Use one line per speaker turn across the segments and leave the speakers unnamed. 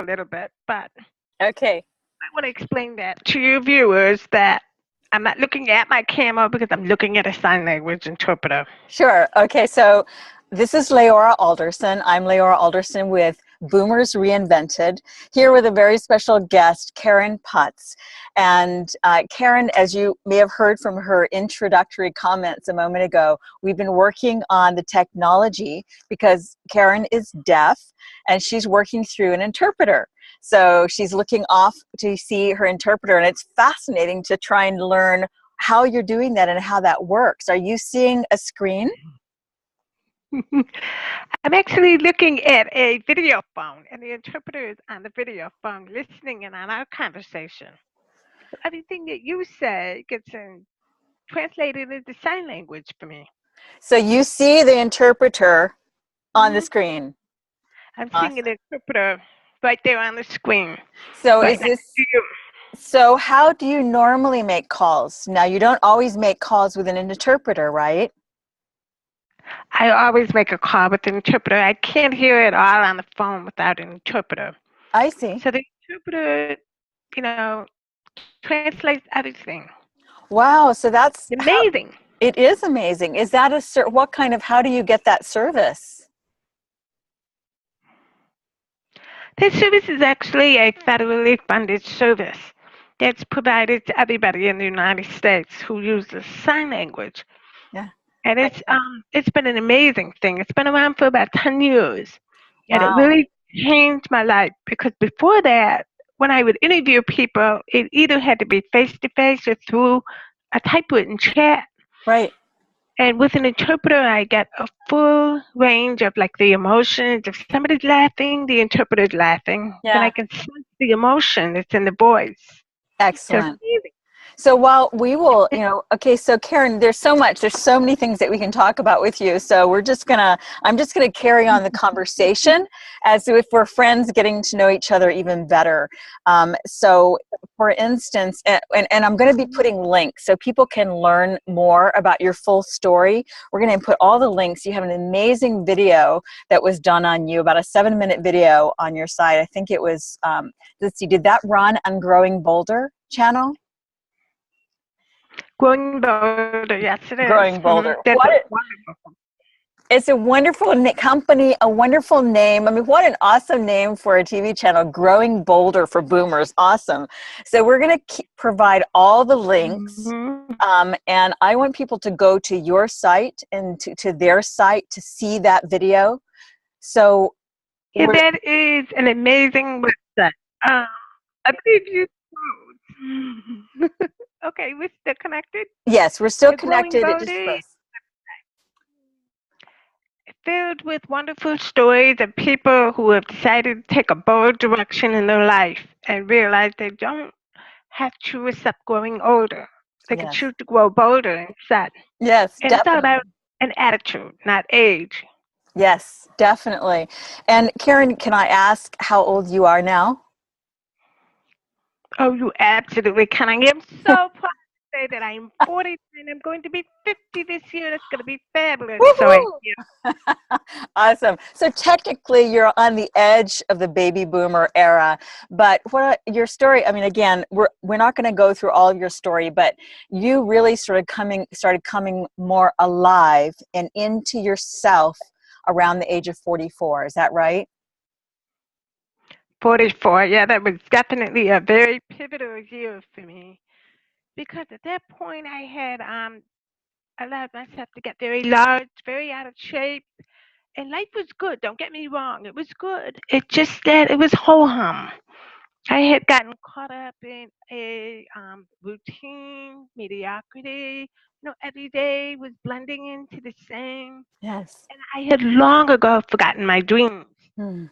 a little bit, but
Okay.
I want to explain that to your viewers that I'm not looking at my camera because I'm looking at a sign language interpreter.
Sure. Okay. So this is LeAura Alderson. I'm LeAura Alderson with Boomers Reinvented, here with a very special guest, Karen Putz. And Karen, as you may have heard from her introductory comments a moment ago, we've been working on the technology because Karen is deaf and she's working through an interpreter. So she's looking off to see her interpreter, and it's fascinating to try and learn how you're doing that and how that works. Are you seeing a screen?
I'm actually looking at a video phone, and the interpreter is on the video phone listening in on our conversation. So everything that you say gets translated into sign language for me.
So you see the interpreter on the
hmm
screen.
I'm seeing an
Awesome.
interpreter right there on the screen,
So
right
is
next to
this,
you.
so how do you normally make calls? Now, you don't always make calls with an interpreter, right?
I always make a call with an interpreter. I can't hear it all on the phone without an interpreter.
I see.
So the interpreter, you know, translates everything.
Wow. So that's how
Amazing.
it is amazing. Is that what kind of, how do you get that service?
This service is actually a federally funded service that's provided to everybody in the United States who uses sign language.
Yeah.
And
Excellent.
it's been an amazing thing. It's been around for about 10 years. And it
Wow.
really changed my life because before that, when I would interview people, it either had to be face to face or through a typewritten chat.
Right.
And with an interpreter, I get a full range of like the emotions. If somebody's laughing, the interpreter's laughing. Then I
Yeah.
can sense the emotion that's in the voice. So it's
Excellent.
amazing.
So while we will, okay, so Karen, there's so many things that we can talk about with you. So I'm just gonna carry on the conversation as if we're friends getting to know each other even better. So for instance, and I'm gonna be putting links so people can learn more about your full story. We're gonna put all the links. You have an amazing video that was done on you, about a 7-minute video on your site. I think it was, let's see, did that run on Growing Boulder channel?
Growing Boulder, yes, it is.
Growing Boulder.
That's a wonderful.
It's a wonderful company, a wonderful name. I mean, what an awesome name for a TV channel, Growing Boulder for Boomers. Awesome. So we're going to provide all the links.
Mm-hmm.
And I want people to go to your site and to their site to see that video. So
Yeah, that is an amazing website. Um, I believe you. Okay, we're still connected.
yes, we're still
The Growing
connected. It just
Boulder
froze.
filled with wonderful stories of people who have decided to take a bold direction in their life and realize they don't have to accept growing older. They can
Yes.
choose to grow bolder instead.
Yes,
And it's all
definitely.
about an attitude, not age.
Yes, definitely. And Karen, can I ask how old you are now?
Oh, you absolutely can. I am so proud to say that I am 40 and I'm going to be 50 this year. That's going to be fabulous. So I,
Woohoo!
yeah,
Awesome. So technically, you're on the edge of the baby boomer era. But your story? I mean, again, we're not going to go through all of your story, but you really started coming more alive and into yourself around the age of 44. Is that right?
44. Yeah, that was definitely a very pivotal year for me because at that point I had allowed myself to get very large, very out of shape, and life was good. Don't get me wrong, it was good. It just that it was ho hum. I had gotten caught up in a routine, mediocrity. Every day was blending into the same,
Yes.
and I had long ago forgotten my dreams.
Hmm.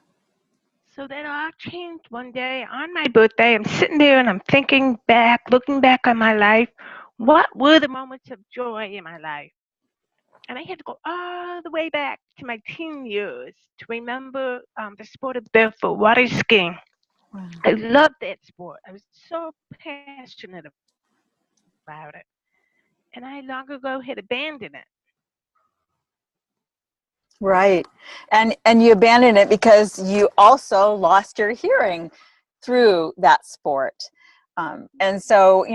So that all changed one day on my birthday. I'm sitting there and I'm thinking back, looking back on my life. What were the moments of joy in my life? And I had to go all the way back to my teen years to remember the sport of barefoot water skiing.
Wow.
I loved that sport. I was so passionate about it. And I long ago had abandoned it.
Right. And you abandoned it because you also lost your hearing through that sport. And so,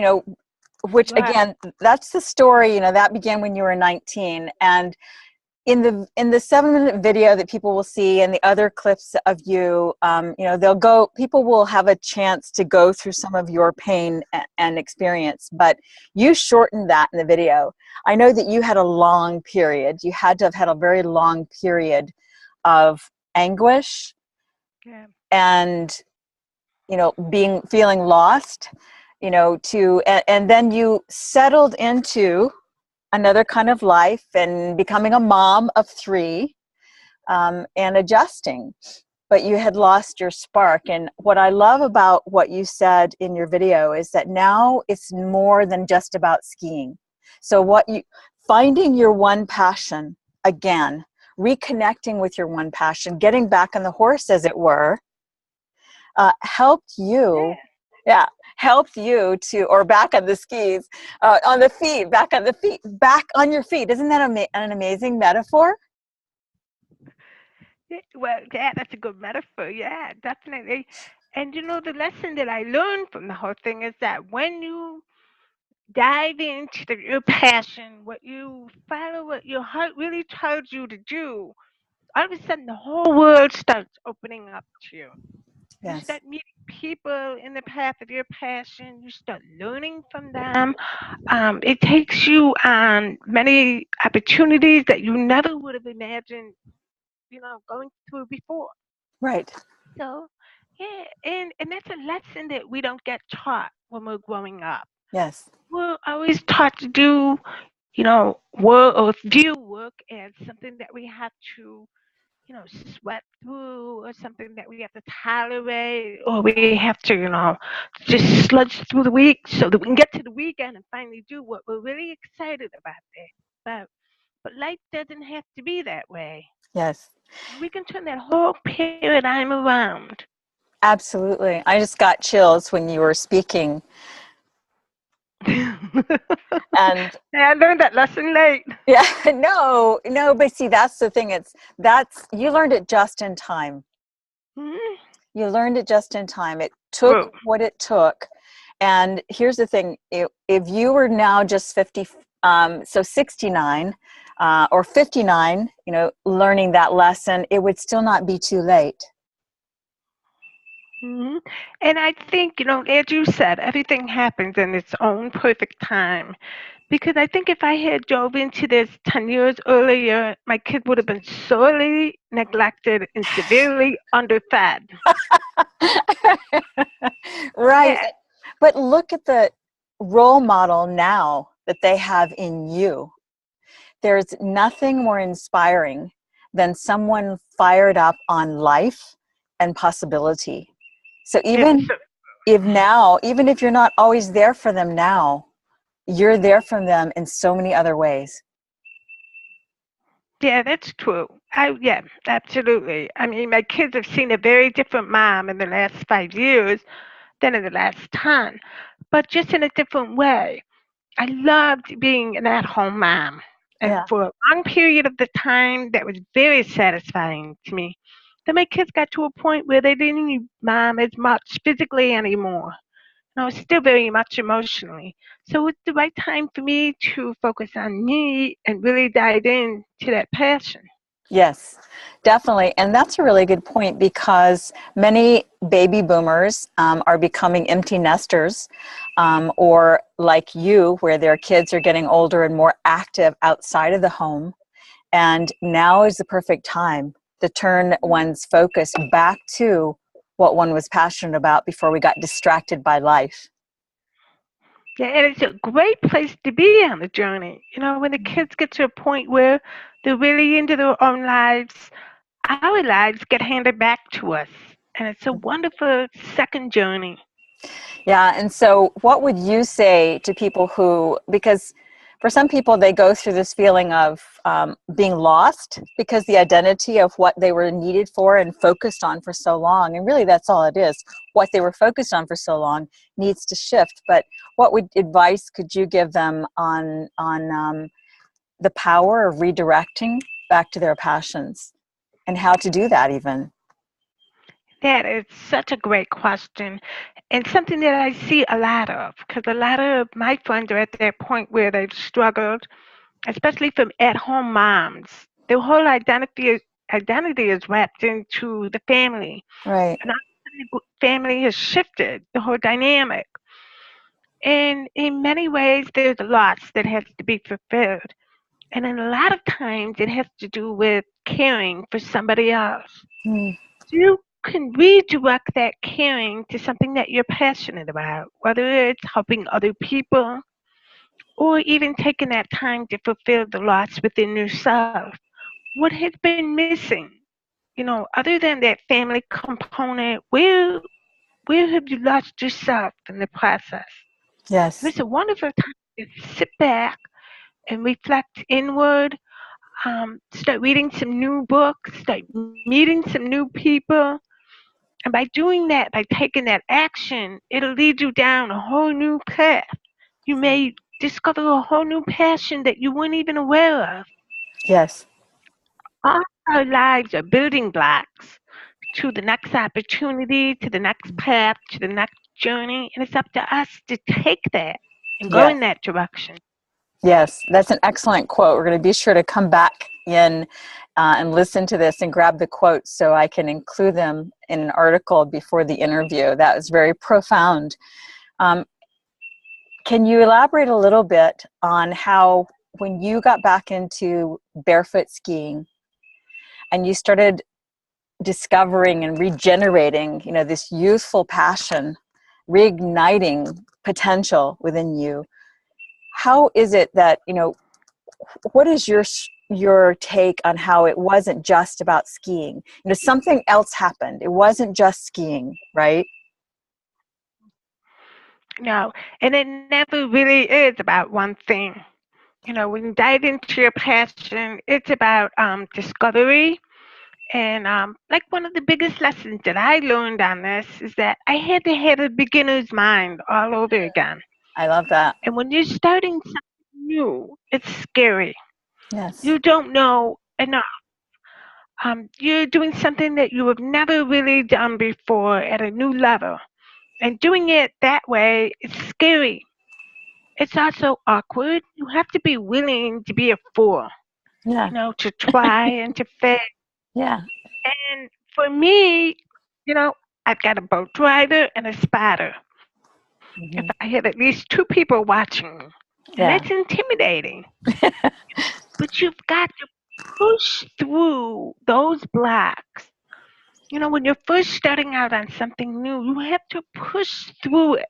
which
Right.
again, that's the story, that began when you were 19. And in the 7-minute video that people will see and the other clips of you, people will have a chance to go through some of your pain and experience, but you shortened that in the video. I know that you had a long period. You had to have had a very long period of anguish
Yeah.
and, feeling lost, and then you settled into another kind of life and becoming a mom of 3, and adjusting, but you had lost your spark. And what I love about what you said in your video is that now it's more than just about skiing. So finding your one passion again, reconnecting with your one passion, getting back on the horse, as it were, helped you,
Yeah.
yeah, helped you to, or back on the skis, on the feet, back on the feet, back on your feet. Isn't that an amazing metaphor?
Well, yeah, that's a good metaphor. Yeah, definitely. And the lesson that I learned from the whole thing is that when you dive into your passion, what you follow, what your heart really tells you to do, all of a sudden the whole world starts opening up to you. You
Yes.
start meeting people in the path of your passion. You start learning from them. It takes you on many opportunities that you never would have imagined, going through before.
Right.
So, yeah, and that's a lesson that we don't get taught when we're growing up.
Yes.
We're always taught to do, work or view work as something that we have to, sweat through, or something that we have to tolerate, or we have to, just sludge through the week so that we can get to the weekend and finally do what we're really excited about there. But life doesn't have to be that way.
Yes.
We can turn that whole paradigm around.
Absolutely. I just got chills when you were speaking. And
I learned that lesson late.
yeah, no, but see, that's the thing. You learned it just in time.
Mhm.
You learned it just in time. It took
True.
what it took. And here's the thing, if you were now just 50, so 69, or 59, learning that lesson, it would still not be too late.
hmm And I think, as you said, everything happens in its own perfect time. Because I think if I had dove into this 10 years earlier, my kid would have been sorely neglected and severely underfed.
Right.
Yeah.
But look at the role model now that they have in you. There's nothing more inspiring than someone fired up on life and possibility. So
Yeah.
even even if you're not always there for them now, you're there for them in so many other ways.
Yeah, that's true. Yeah, absolutely. I mean, my kids have seen a very different mom in the last 5 years than in the last 10, but just in a different way. I loved being an at-home mom, and
Yeah.
for a long period of the time, that was very satisfying to me. Then my kids got to a point where they didn't need mom as much physically anymore. I was still very much emotionally. So it's the right time for me to focus on me and really dive into that passion.
Yes, definitely. And that's a really good point because many baby boomers are becoming empty nesters, or like you, where their kids are getting older and more active outside of the home. And now is the perfect time to turn one's focus back to what one was passionate about before we got distracted by life.
Yeah, and it's a great place to be on the journey. When the kids get to a point where they're really into their own lives, our lives get handed back to us. And it's a wonderful second journey.
Yeah, and so what would you say to people because for some people, they go through this feeling of being lost because the identity of what they were needed for and focused on for so long, and really that's all it is, what they were focused on for so long needs to shift. But what advice could you give them on the power of redirecting back to their passions and how to do that even.
That is such a great question, and something that I see a lot of, because a lot of my friends are at that point where they've struggled, especially from at-home moms. Their whole identity is wrapped into the family,
Right.
and our family has shifted the whole dynamic. And in many ways, there's a loss that has to be fulfilled, and in a lot of times, it has to do with caring for somebody else.
Mm.
You can redirect that caring to something that you're passionate about, whether it's helping other people or even taking that time to fulfill the loss within yourself. What has been missing? Other than that family component, where have you lost yourself in the process? And
Yes.
it's a wonderful time to sit back and reflect inward, start reading some new books, start meeting some new people. And by doing that, by taking that action, it'll lead you down a whole new path. You may discover a whole new passion that you weren't even aware of.
Yes.
All our lives are building blocks to the next opportunity, to the next path, to the next journey. And it's up to us to take that and go
Yes.
in that direction.
Yes, that's an excellent quote. We're going to be sure to come back in and listen to this and grab the quotes so I can include them in an article before the interview. That was very profound. Um, can you elaborate a little bit on how, when you got back into barefoot skiing and you started discovering and regenerating, this youthful passion, reigniting potential within you, how is it that, what is your take on how it wasn't just about skiing? Something else happened. It wasn't just skiing, right?
No, and it never really is about one thing. When you dive into your passion, it's about discovery. And like one of the biggest lessons that I learned on this is that I had to have a beginner's mind all over again.
I love that.
And when you're starting something new, it's scary.
Yes.
You don't know enough. You're doing something that you have never really done before at a new level. And doing it that way is scary. It's also awkward. You have to be willing to be a fool,
Yeah.
to try and to fail.
Yeah.
And for me, you know, I've got a boat driver and a spotter. If I
Hmm.
have at least two people watching, and it's
Yeah.
intimidating, but you've got to push through those blocks. When you're first starting out on something new, you have to push through it.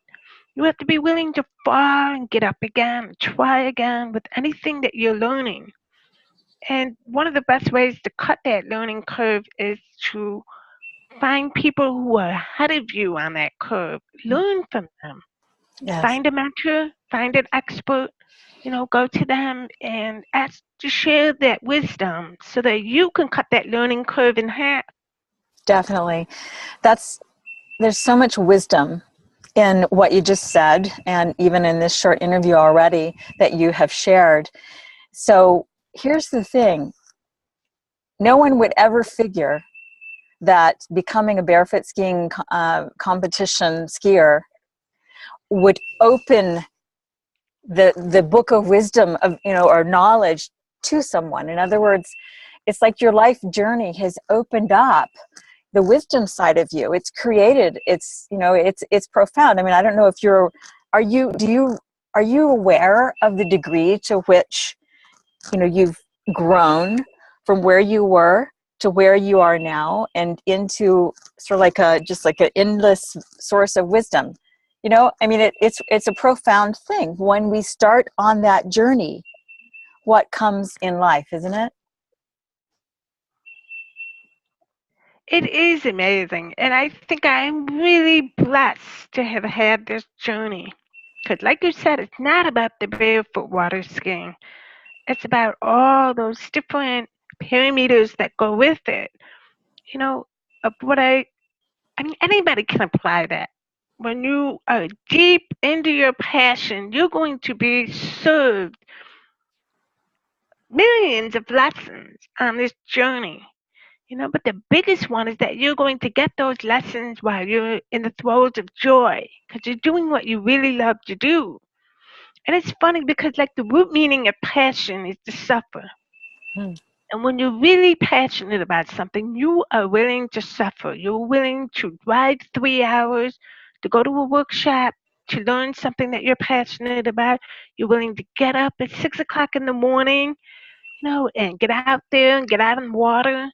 You have to be willing to fall and get up again, try again with anything that you're learning. And one of the best ways to cut that learning curve is to find people who are ahead of you on that curve. Learn from them.
Yes.
Find a mentor, find an expert, go to them and ask to share that wisdom so that you can cut that learning curve in half.
Definitely. That's There's so much wisdom in what you just said, and even in this short interview already that you have shared. So here's the thing: no one would ever figure that becoming a barefoot skiing competition skier would open the book of wisdom of or knowledge to someone. In other words, it's like your life journey has opened up the wisdom side of you. It's created, it's profound. I mean, I don't know if are you do you are you aware of the degree to which you've grown from where you were to where you are now, and into sort of like a just like an endless source of wisdom? I mean, it's a profound thing when we start on that journey, what comes in life, isn't it?
It is amazing. And I think I'm really blessed to have had this journey. Because, like you said, it's not about the barefoot water skiing, it's about all those different parameters that go with it. You know, I mean, anybody can apply that. When you are deep into your passion, you're going to be served millions of lessons on this journey. But the biggest one is that you're going to get those lessons while you're in the throes of joy because you're doing what you really love to do. And it's funny because, like, the root meaning of passion is to suffer.
Hmm.
And when you're really passionate about something, you are willing to suffer. You're willing to drive 3 hours to go to a workshop to learn something that you're passionate about. You're willing to get up at 6 o'clock in the morning, and get out there and get out in the water.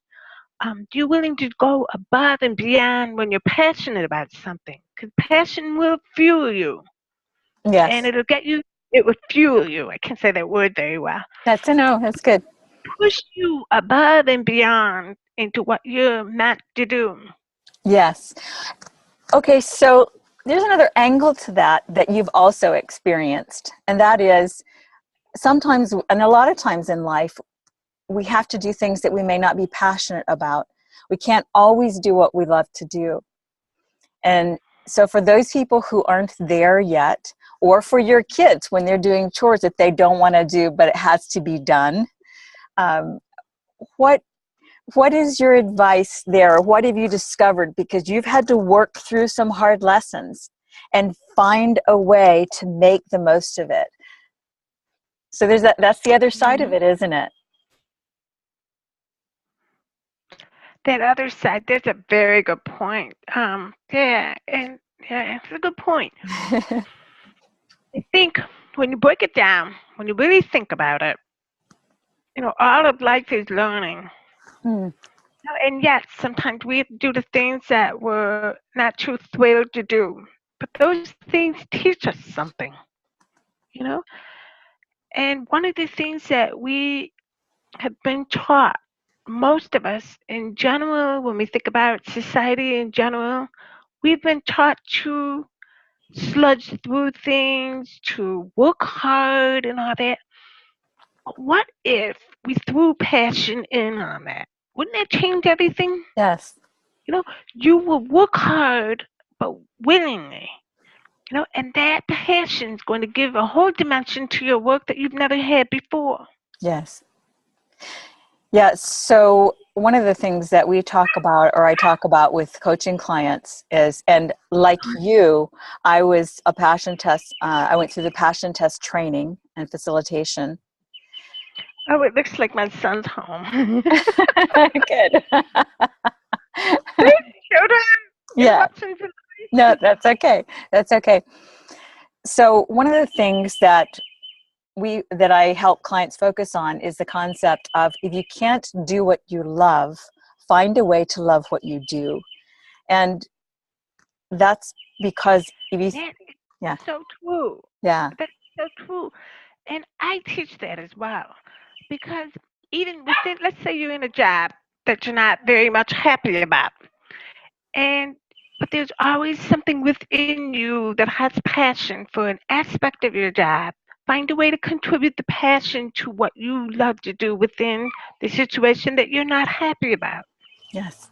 You're willing to go above and beyond when you're passionate about something, because passion will fuel you, and
Yes,
it'll get you. It will fuel you. I can't say that word very well.
that's a no. That's good.
Push you above and beyond into what you're meant to do.
Yes. Okay, so there's another angle to that you've also experienced, and that is sometimes, and a lot of times in life, we have to do things that we may not be passionate about. We can't always do what we love to do. And so for those people who aren't there yet, or for your kids when they're doing chores that they don't want to do, but it has to be done, um, what what is your advice there? What have you discovered? Because you've had to work through some hard lessons and find a way to make the most of it. So that's the other side of
Mhm.
it, isn't it?
That other side, that's a very good point. Yeah, and yeah, it's a good point. I think when you break it down, when you really think about it, all of life is learning.
Hmm.
And yes, sometimes we have to do the things that we're not too thrilled to do. But those things teach us something, you know? And one of the things that we have been taught, most of us in general, when we think about society in general, we've been taught to sludge through things, to work hard and all that. But what if we threw passion in on that? Wouldn't that change everything?
Yes.
You know, you will work hard, but willingly. And that passion is going to give a whole dimension to your work that you've never had before.
Yes. Yeah. So one of the things that we talk about, or I talk about with coaching clients is, and like you, I was a passion test. I went through the passion test training and facilitation.
Oh, it looks like my son's home.
Good.
Children,
Yeah.
interruptions.
No, that's okay. That's okay. So one of the things that I help clients focus on is the concept of, if you can't do what you love, find a way to love what you do. And that's because if you,
That
yeah,
is so true.
yeah,
That's so true. And I teach that as well. Because even within, let's say you're in a job that you're not very much happy about. And but there's always something within you that has passion for an aspect of your job. Find a way to contribute the passion to what you love to do within the situation that you're not happy about.
yes.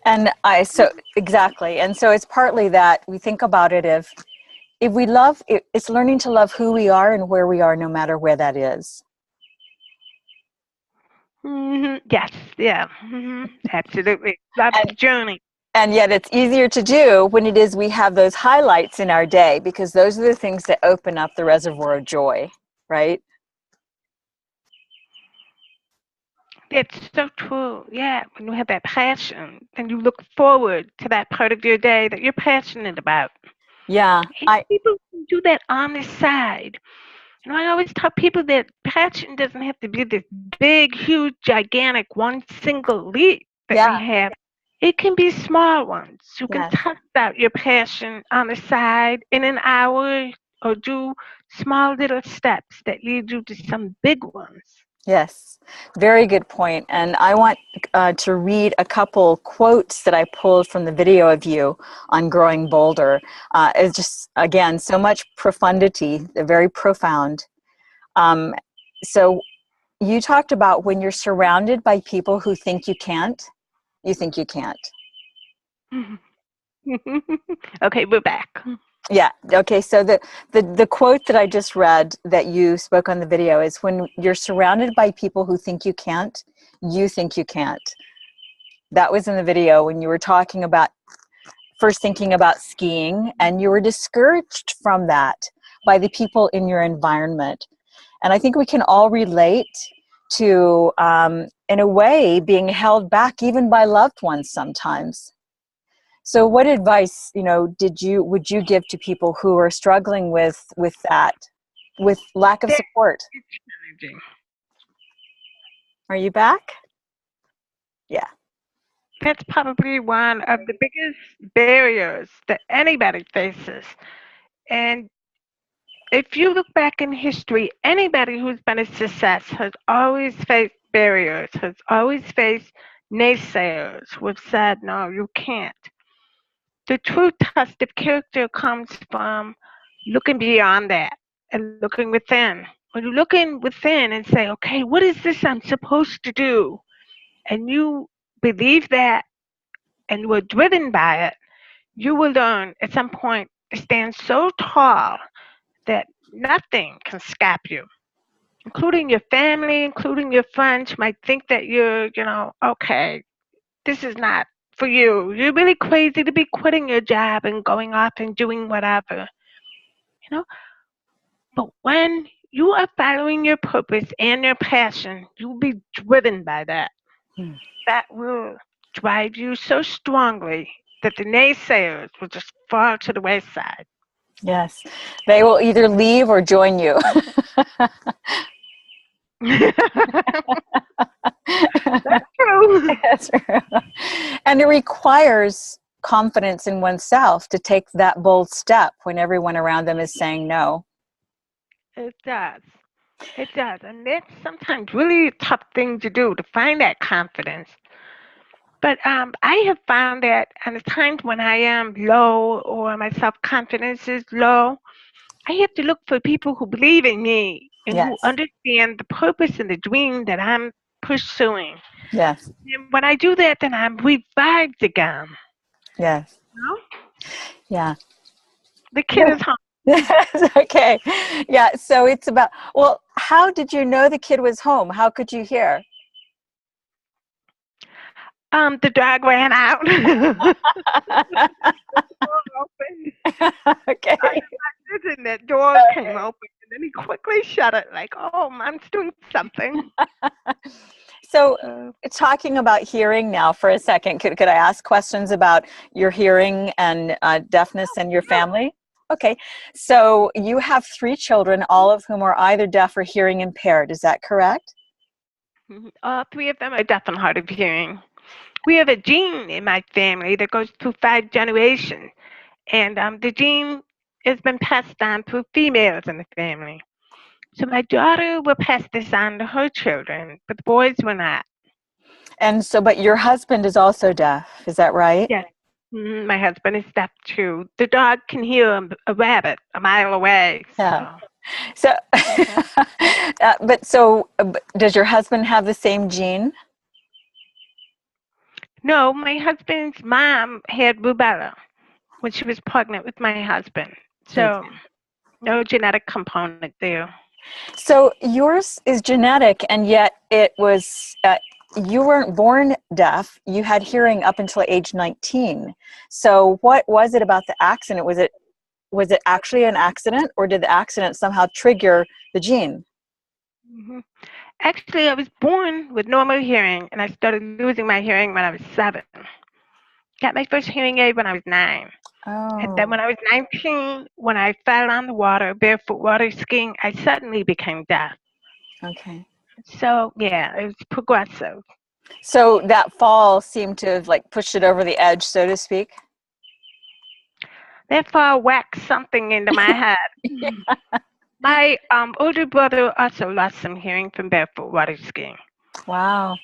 And so exactly. And so it's partly that we think about it, if we love it, it's learning to love who we are and where we are, no matter where that is.
Yes, yeah, absolutely. Love
And
the journey.
And yet it's easier to do when it is we have those highlights in our day, because those are the things that open up the reservoir of joy, right?
It's so true. Yeah, when you have that passion, then you look forward to that part of your day that you're passionate about.
Yeah,
And people can do that on the side. I always tell people that passion doesn't have to be this big, huge, gigantic, one single leap that we
yeah,
have. It can be small ones. You can
yes,
test out your passion on the side in an hour or do small little steps that lead you to some big ones.
yes. Very good point. And I want to read a couple quotes that I pulled from the video of you on growing bolder. It's just, again, so much profundity, very profound. Um, so you talked about, when you're surrounded by people who think you can't, you think you can't.
Okay, we're back.
Yeah. Okay. So the quote that I just read that you spoke on the video is, when you're surrounded by people who think you can't, you think you can't. That was in the video when you were talking about first thinking about skiing, and you were discouraged from that by the people in your environment. And I think we can all relate to, in a way, being held back even by loved ones sometimes. So what advice, would you give to people who are struggling with that, with lack of
That
support?
is challenging.
Are you back? Yeah.
That's probably one of the biggest barriers that anybody faces. And if you look back in history, anybody who's been a success has always faced barriers, has always faced naysayers who've said, no, you can't. The true test of character comes from looking beyond that and looking within. When you look in within and say, okay, what is this I'm supposed to do? And you believe that and you are driven by it, you will learn at some point to stand so tall that nothing can stop you, including your family, including your friends, might think that you're, okay, this is not for you. You're really crazy to be quitting your job and going off and doing whatever, you know. But when you are following your purpose and your passion, you'll be driven by that.
Hmm.
That will drive you so strongly that the naysayers will just fall to the wayside.
Yes. They will either leave or join you.
That's true.
That's right. And it requires confidence in oneself to take that bold step when everyone around them is saying no.
It does. It does. And that's sometimes really a tough thing to do, to find that confidence. But I have found that at the times when I am low or my self confidence is low, I have to look for people who believe in me and who
Yes.
understand the purpose and the dream that I'm pursuing.
Yes.
And when I do that, then I'm revived again.
Yes.
You know?
Yeah.
The kid is home.
Okay. Yeah. So it's about, well, how did you know the kid was home? How could you hear?
The dog ran out. The door opened. I
Okay.
imagine that door came open and then he quickly shut it, like, oh, mom's doing something.
So,
Uh,
talking about hearing now for a second, could I ask questions about your hearing and deafness and your family? Okay. So, you have three children, all of whom are either deaf or hearing impaired. Is that correct?
all three of them are deaf and hard of hearing. We have a gene in my family that goes through 5 generations, and the gene has been passed on through females in the family. So my daughter will pass this on to her children, but the boys will not.
And so, but your husband is also deaf. Is that right?
Yes. My husband is deaf too. The dog can hear a rabbit a mile away.
Yeah.
So,
So,
yeah.
but does your husband have the same gene?
No, my husband's mom had rubella when she was pregnant with my husband. So,
Okay.
no genetic component there.
So yours is genetic, and yet it was, you weren't born deaf. You had hearing up until age 19. So what was it about the accident? Was it actually an accident, or did the accident somehow trigger the gene?
hmm Actually, I was born with normal hearing, and I started losing my hearing when I was 7. Got my first hearing aid when I was 9. And then
Oh,
when I was 19, when I fell on the water, barefoot water skiing, I suddenly became deaf.
okay.
So, yeah, it was progressive.
So that fall seemed to have like pushed it over the edge, so to speak.
That fall whacked something into my head. My older brother also lost some hearing from barefoot water skiing.
Wow.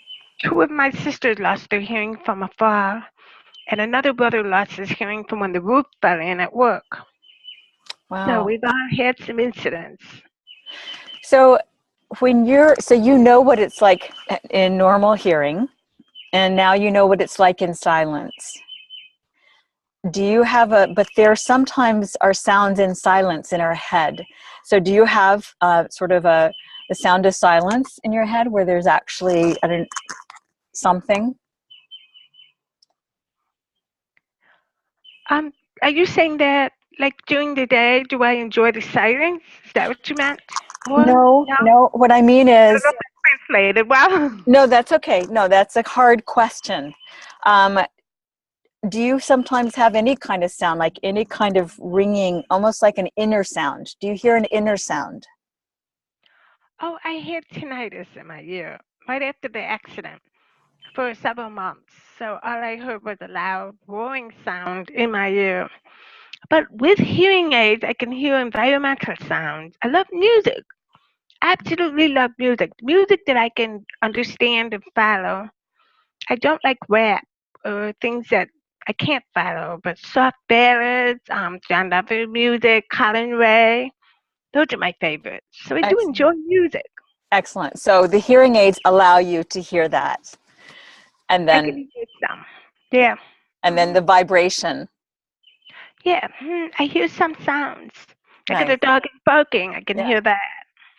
Two of my sisters lost their hearing from a fall, and another brother lost his hearing from when the roof fell in at work. So
Wow.
we've all had some incidents.
So so you know what it's like in normal hearing, and now you know what it's like in silence. Do you have but there sometimes are sounds in silence in our head. So do you have sort of the sound of silence in your head where there's actually something?
Um, are you saying that, like, during the day, do I enjoy the silence? Is that what you meant? Or
No,
no?
no. What I mean
I don't know
is,
if I translated well.
no, that's okay. No, that's a hard question. Um, do you sometimes have any kind of sound, like any kind of ringing, almost like an inner sound? Do you hear an inner sound?
Oh, I had tinnitus in my ear right after the accident for several months. So all I heard was a loud roaring sound in my ear. But with hearing aids, I can hear environmental sounds. I love music. Absolutely love music. Music that I can understand and follow. I don't like rap or things that I can't follow, but soft ballads, John Lover music, Colin Ray, those are my favorites. So I do
Excellent.
enjoy music.
Excellent. So the hearing aids allow you to hear that. And
I can
then
hear some. Yeah.
the vibration.
Yeah. I hear some sounds. Like if
Nice.
the dog is barking, I can
Yeah.
hear that.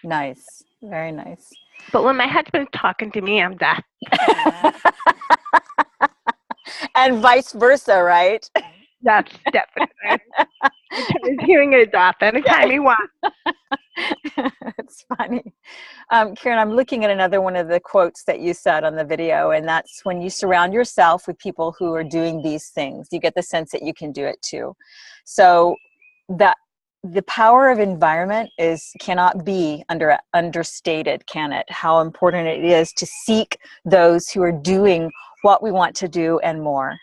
Nice. Very nice.
But when my husband's talking to me, I'm deaf.
And vice versa, right?
That's definitely. He turns his hearing aids off anytime
Yeah.
he wants.
It's funny. Karen, I'm looking at another one of the quotes that you said on the video, and that's when you surround yourself with people who are doing these things, you get the sense that you can do it too. So that the power of environment cannot be understated, can it? How important it is to seek those who are doing what we want to do and more.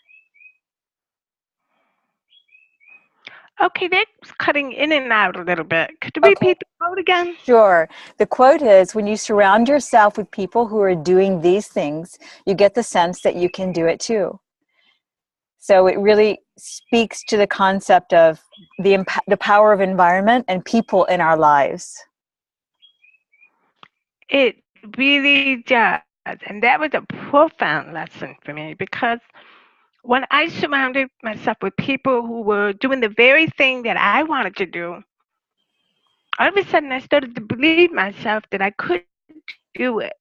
Okay, that's cutting in and out a little bit. Could you
Okay.
repeat the quote again?
Sure. The quote is, when you surround yourself with people who are doing these things, you get the sense that you can do it too. So it really speaks to the concept of the power of environment and people in our lives.
It really does. And that was a profound lesson for me because when I surrounded myself with people who were doing the very thing that I wanted to do, all of a sudden I started to believe myself that I could do it.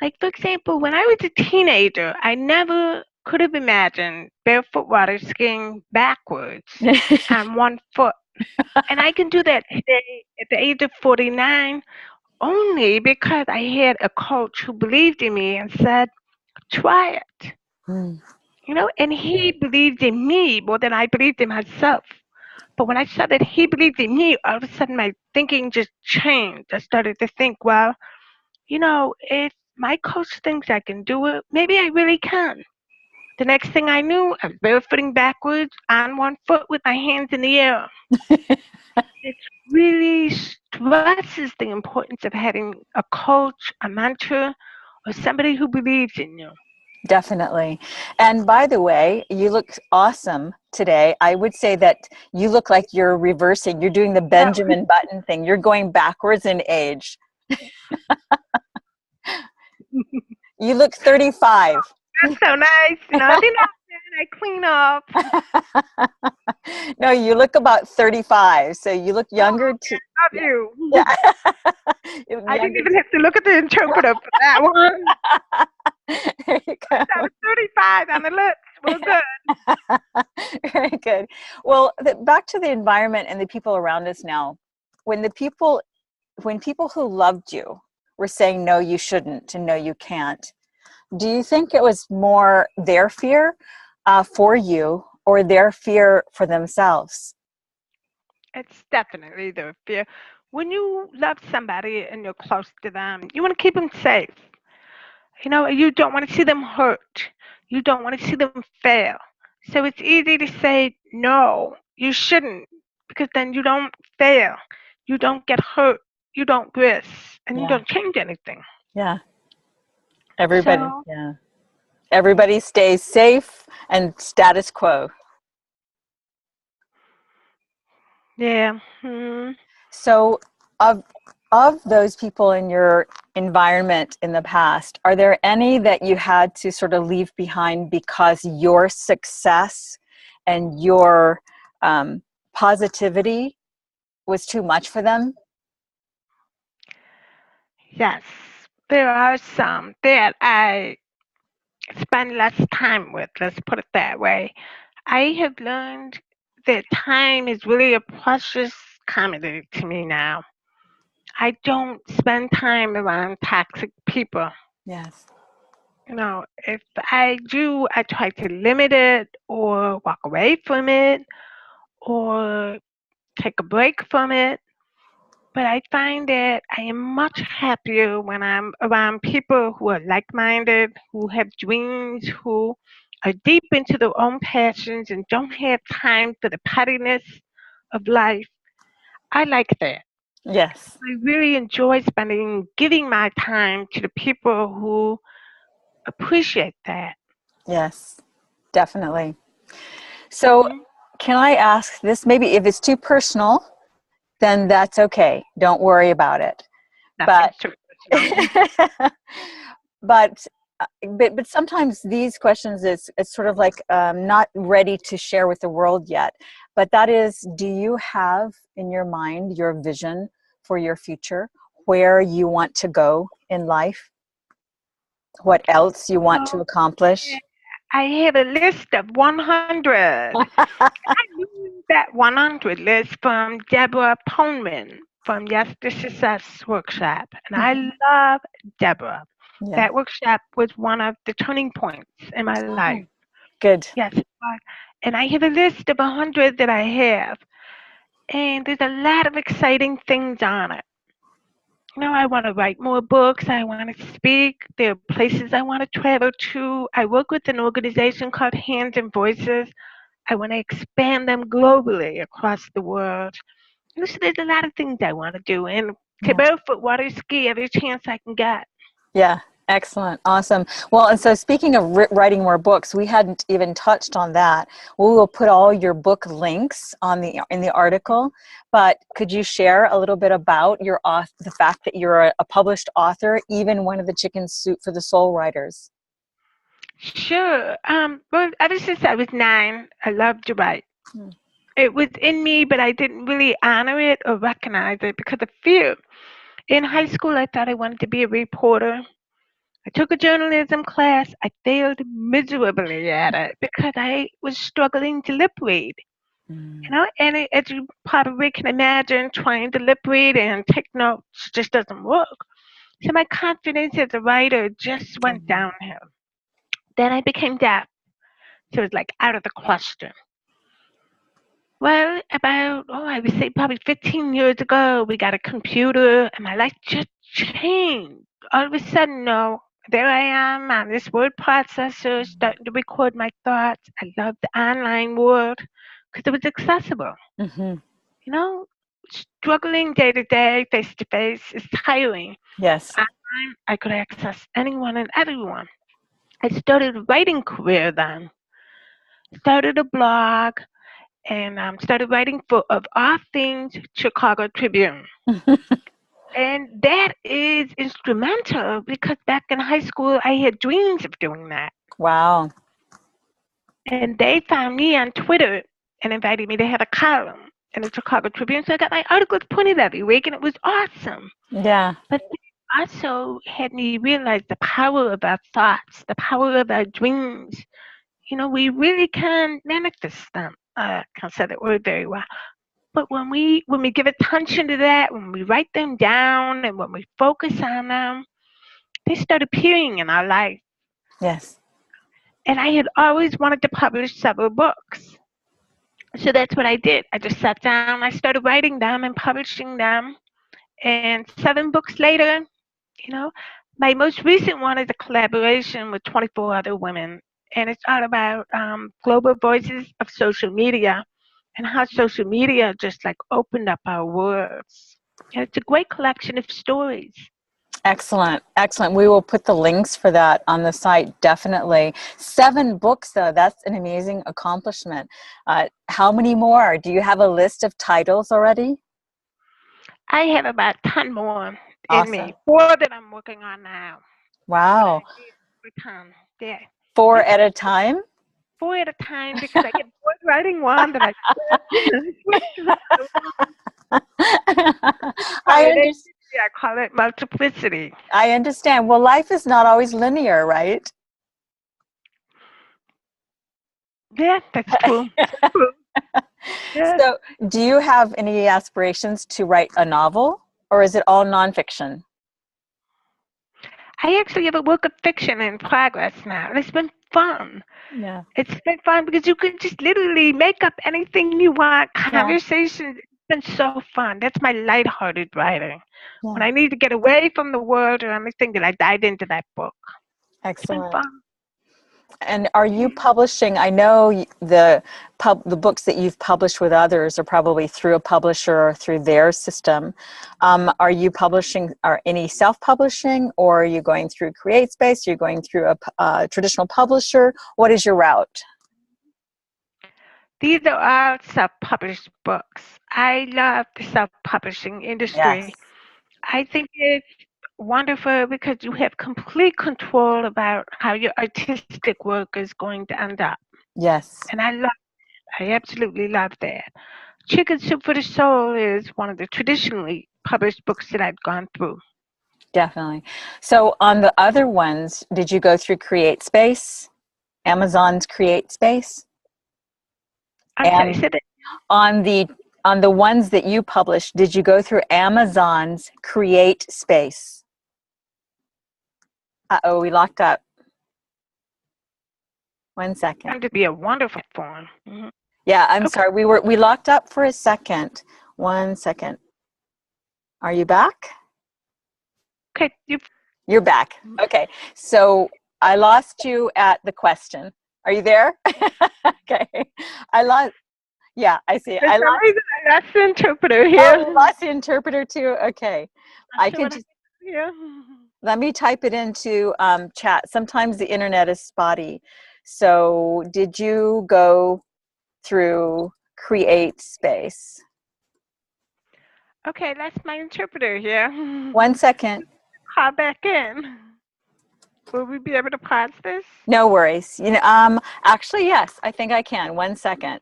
Like, for example, when I was a teenager, I never could have imagined barefoot water skiing backwards on one foot. And I can do that today at the age of 49 only because I had a coach who believed in me and said, try it.
Hmm.
And he believed in me more than I believed in myself. But when I saw that he believed in me, all of a sudden my thinking just changed. I started to think, well, if my coach thinks I can do it, maybe I really can. The next thing I knew, I was barefooting backwards on one foot with my hands in the air. It really stresses the importance of having a coach, a mentor, or somebody who believes in you.
Definitely. And by the way, you look awesome today. I would say that you look like you're reversing. You're doing the
Yeah,
Benjamin Button thing. You're going backwards in age. You look 35.
that's so nice. Every now and then I clean up.
No, you look about 35. So you look
Oh,
younger
okay,
to,
love
yeah.
you.
Yeah. You look
I didn't
younger
even have to look at the interpreter for that one.
There you
I
go.
was 35 on the lips. We're good.
Very good. Well, back to the environment and the people around us now. When when people who loved you were saying, no, you shouldn't, and no, you can't, do you think it was more their fear for you or their fear for themselves?
It's definitely their fear. When you love somebody and you're close to them, you want to keep them safe. You don't want to see them hurt. You don't want to see them fail. So it's easy to say, no, you shouldn't, because then you don't fail. You don't get hurt. You don't risk, and you
Yeah.
don't change anything.
Yeah. Everybody.
So,
Yeah. Everybody stays safe and status quo.
yeah. Hmm.
So, of those people in your environment in the past, are there any that you had to sort of leave behind because your success and your positivity was too much for them?
Yes, there are some that I spend less time with, let's put it that way. I have learned that time is really a precious commodity to me now. I don't spend time around toxic people.
Yes.
If I do, I try to limit it or walk away from it or take a break from it. But I find that I am much happier when I'm around people who are like minded, who have dreams, who are deep into their own passions and don't have time for the pettiness of life. I like that.
Yes.
I really enjoy giving my time to the people who appreciate that.
Yes, definitely. So,
Hmm.
can I ask this? Maybe if it's too personal, then that's okay. Don't worry about it. But
Nothing's too personal.
but but sometimes these questions is it's sort of like not ready to share with the world yet. But that is, do you have in your mind your vision for your future, where you want to go in life, what else you want to
Oh,
accomplish?
I have a list of 100. I knew that 100 list from Deborah Poundman from Yes to Success workshop, and I
Mhm.
love Deborah.
Yeah.
That workshop was one of the turning points in my life.
Oh, good.
Yes, it was. And I have a list of 100 that I have, and there's a lot of exciting things on it. I want to write more books. I want to speak. There are places I want to travel to. I work with an organization called Hands and Voices. I want to expand them globally across the world. So there's a lot of things I want to do, and to
Yeah.
barefoot water ski every chance I can get.
Yeah, excellent. Awesome. Well, and so speaking of writing more books, we hadn't even touched on that. We will put all your book links on the in the article, but could you share a little bit about your the fact that you're a published author, even one of the Chicken Soup for the Soul writers?
Sure. Well, ever since I was 9, I loved to write.
Hmm.
It was in me, but I didn't really honor it or recognize it because of fear. In high school, I thought I wanted to be a reporter. I took a journalism class. I failed miserably at it because I was struggling to lip read.
Mm.
And as you probably can imagine, trying to lip read and take notes just doesn't work. So my confidence as a writer just went
Mhm.
downhill. Then I became deaf, so it was like out of the question. Well, about, I would say probably 15 years ago, we got a computer and my life just changed. All of a sudden, no, there I am on this word processor starting to record my thoughts. I love the online world because it was accessible.
Mhm.
You know, struggling day to day, face to face is tiring.
Yes.
Online, I could access anyone and everyone. I started a writing career then, started a blog, and started writing for, of all things, Chicago Tribune. And that is instrumental because back in high school, I had dreams of doing that.
Wow.
And they found me on Twitter and invited me to have a column in the Chicago Tribune. So I got my articles printed every week, and it was awesome.
Yeah.
But it also had me realize the power of our thoughts, the power of our dreams. We really can manifest them. I can't say that word very well. But when we give attention to that, when we write them down and when we focus on them, they start appearing in our life.
Yes.
And I had always wanted to publish several books. So that's what I did. I just sat down, I started writing them and publishing them. And 7 books later, you know, my most recent one is a collaboration with 24 other women. And it's all about global voices of social media and how social media just like opened up our worlds. And it's a great collection of stories.
Excellent. Excellent. We will put the links for that on the site, definitely. 7 books, though, that's an amazing accomplishment. How many more? Do you have a list of titles already?
I have about 10 more in me,
Awesome.
4 that I'm working on now. But I
Wow.
need over 10. Yeah.
4
It's
at a time?
four at a time because I get bored writing one, then I switch, and I switch to another one.
I
Sorry, it ain't
understand.
50, I call it multiplicity.
I understand. Well, life is not always linear, right?
Yeah, that's true. That's true. Yeah.
So, do you have any aspirations to write a novel, or is it all nonfiction?
I actually have a work of fiction in progress now, and it's been fun.
Yeah.
It's been fun because you can just literally make up anything you want.
Yeah.
Conversations, it's been so fun. That's my lighthearted writing. When
Yeah.
I need to get away from the world or anything, that I dive into that book. It's been
Excellent.
fun.
And are you publishing? I know the books that you've published with others are probably through a publisher or through their system. Are you publishing? Are any self-publishing, or are you going through CreateSpace? You're going through a traditional publisher. What is your route?
These are all self-published books. I love the self-publishing industry.
Yes.
I think it's wonderful because you have complete control about how your artistic work is going to end up.
Yes.
And I absolutely love that. Chicken Soup for the Soul is one of the traditionally published books that I've gone through.
Definitely. So on the other ones, did you go through CreateSpace, Amazon's CreateSpace?
I'm sorry,
And
said it.
on the ones that you published, did you go through Amazon's CreateSpace? Uh-oh, we locked up. 1 second.
To be a wonderful form.
Yeah, I'm
Okay,
sorry. We locked up for a second. 1 second. Are you back?
okay, you.
You're back. Okay. So I lost you at the question. Are you there? Okay. I lost. Yeah, I see.
For
I
some
lost.
reason, I lost the interpreter
Oh, you
here.
lost the interpreter too. Okay.
Not
I
sure
can
what
just
happened here.
let me type it into chat. Sometimes the internet is spotty. So did you go through Create Space?
Okay, that's my interpreter here.
1 second.
Call back in. Will we be able to pause this?
No worries. Actually, yes, I think I can. 1 second.